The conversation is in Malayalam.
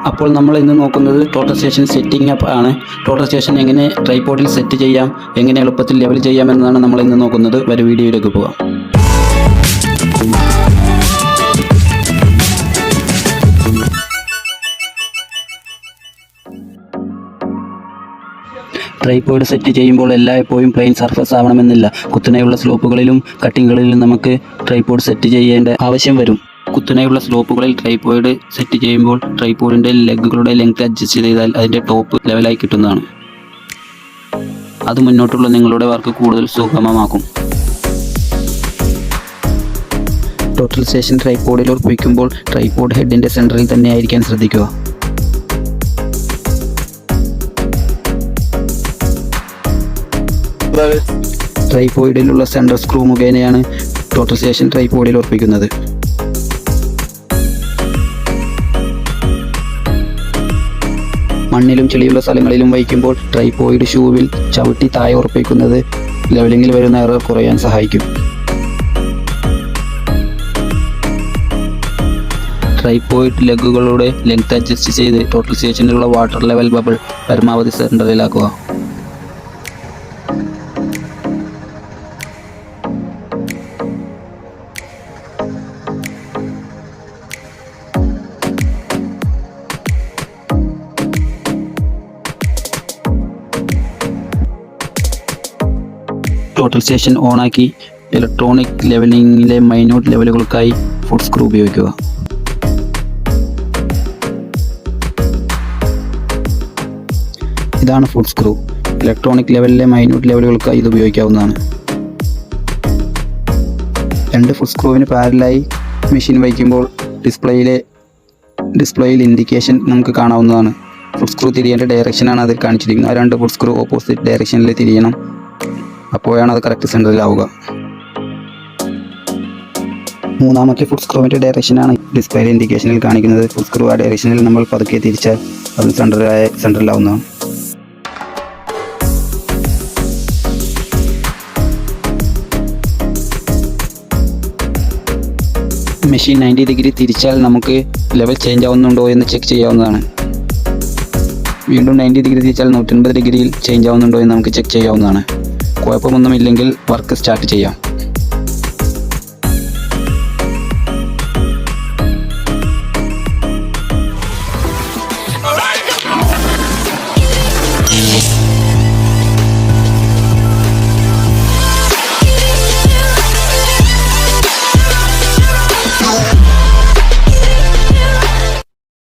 അപ്പോൾ നമ്മൾ ഇന്ന് നോക്കുന്നത് ടോട്ടൽ സ്റ്റേഷൻ സെറ്റിംഗ് അപ്പ് ആണ്. ടോട്ടൽ സ്റ്റേഷൻ എങ്ങനെ ട്രൈപോഡിൽ സെറ്റ് ചെയ്യാം, എങ്ങനെ എളുപ്പത്തിൽ ലെവൽ ചെയ്യാം എന്നതാണ് നമ്മൾ ഇന്ന് നോക്കുന്നത്. വരും വീഡിയോയിലേക്ക് പോകാം. ട്രൈപോഡ് സെറ്റ് ചെയ്യുമ്പോൾ എല്ലായ്പ്പോഴും പ്ലെയിൻ സർഫസ് ആവണമെന്നില്ല. കുത്തനെയുള്ള സ്ലോപ്പുകളിലും കട്ടിങ്ങുകളിലും നമുക്ക് ട്രൈപോഡ് സെറ്റ് ചെയ്യേണ്ട ആവശ്യം വരും. കുത്തനെയുള്ള സ്ലോപ്പുകളിൽ ട്രൈപോഡ് സെറ്റ് ചെയ്യുമ്പോൾ ട്രൈപോഡിൻ്റെ ലെഗുകളുടെ ലെങ്ത് അഡ്ജസ്റ്റ് ചെയ്താൽ അതിൻ്റെ ടോപ്പ് ലെവലായി കിട്ടുന്നതാണ്. അത് മുന്നോട്ടുള്ള നിങ്ങളുടെ വർക്ക് കൂടുതൽ സുഗമമാക്കും. ടോട്ടൽ സ്റ്റേഷൻ ട്രൈപോഡിൽ ഉറപ്പിക്കുമ്പോൾ ട്രൈപോഡ് ഹെഡിൻ്റെ സെൻറ്ററിൽ തന്നെ ആയിരിക്കാൻ ശ്രദ്ധിക്കുക. ട്രൈപോഡിലുള്ള സെൻട്രൽ സ്ക്രൂ മുഖേനയാണ് ടോട്ടൽ സ്റ്റേഷൻ ട്രൈപോഡിൽ ഉറപ്പിക്കുന്നത്. മണ്ണിലും ചെളിയുള്ള സ്ഥലങ്ങളിലും വയ്ക്കുമ്പോൾ ട്രൈപോഡ് ഷൂവിൽ ചവിട്ടി താഴെ ഉറപ്പിക്കുന്നത് ലെവലിങ്ങിൽ വരുന്ന എറർ കുറയാൻ സഹായിക്കും. ട്രൈപോഡ് ലെഗുകളുടെ ലെങ്ത് അഡ്ജസ്റ്റ് ചെയ്ത് ടോട്ടൽ സ്റ്റേഷനിലുള്ള വാട്ടർ ലെവൽ ബബിൾ പരമാവധി സെൻറ്ററിലാക്കുക. ടോട്ടൽ സ്റ്റേഷൻ ഓണാക്കി ഇലക്ട്രോണിക് ലെവലിങ്ങിലെ മൈന്യൂട്ട് ലെവലുകൾക്കായി ഫുഡ് സ്ക്രൂ ഉപയോഗിക്കുക. ഇതാണ് ഫുഡ് സ്ക്രൂ. ഇലക്ട്രോണിക് ലെവലിലെ മൈന്യൂട്ട് ലെവലുകൾക്കായി ഇത് ഉപയോഗിക്കാവുന്നതാണ്. രണ്ട് ഫുഡ് സ്ക്രൂവിന് പാരലായി മെഷീൻ വയ്ക്കുമ്പോൾ ഡിസ്പ്ലേയിൽ ഇൻഡിക്കേഷൻ നമുക്ക് കാണാവുന്നതാണ്. ഫുഡ് സ്ക്രൂ തിരിയേണ്ട ഡയറക്ഷനാണ് അതിൽ കാണിച്ചിരിക്കുന്നത്. ആ രണ്ട് ഫുഡ് സ്ക്രൂ ഓപ്പോസിറ്റ് ഡയറക്ഷനിൽ തിരിയണം. അപ്പോഴാണ് അത് കറക്റ്റ് സെൻറ്ററിലാവുക. മൂന്നാമത്തെ ഫുഡ് സ്ക്രൂവിൻ്റെ ഡയറക്ഷനാണ് ഡിസ്പ്ലേയിൽ ഇൻഡിക്കേഷനിൽ കാണിക്കുന്നത്. ഫുഡ് സ്ക്രൂ ആ ഡയറക്ഷനിൽ നമ്മൾ പതുക്കെ തിരിച്ചാൽ അത് സെൻറ്ററിലാവുന്നതാണ്. മെഷീൻ 90 ഡിഗ്രി തിരിച്ചാൽ നമുക്ക് ലെവൽ ചേഞ്ച് ആവുന്നുണ്ടോ എന്ന് ചെക്ക് ചെയ്യാവുന്നതാണ്. വീണ്ടും 90 ഡിഗ്രി തിരിച്ചാൽ 180 ഡിഗ്രിയിൽ ചേഞ്ച് ആവുന്നുണ്ടോ എന്ന് നമുക്ക് ചെക്ക് ചെയ്യാവുന്നതാണ്. കുഴപ്പമൊന്നുമില്ലെങ്കിൽ വർക്ക് സ്റ്റാർട്ട് ചെയ്യാം.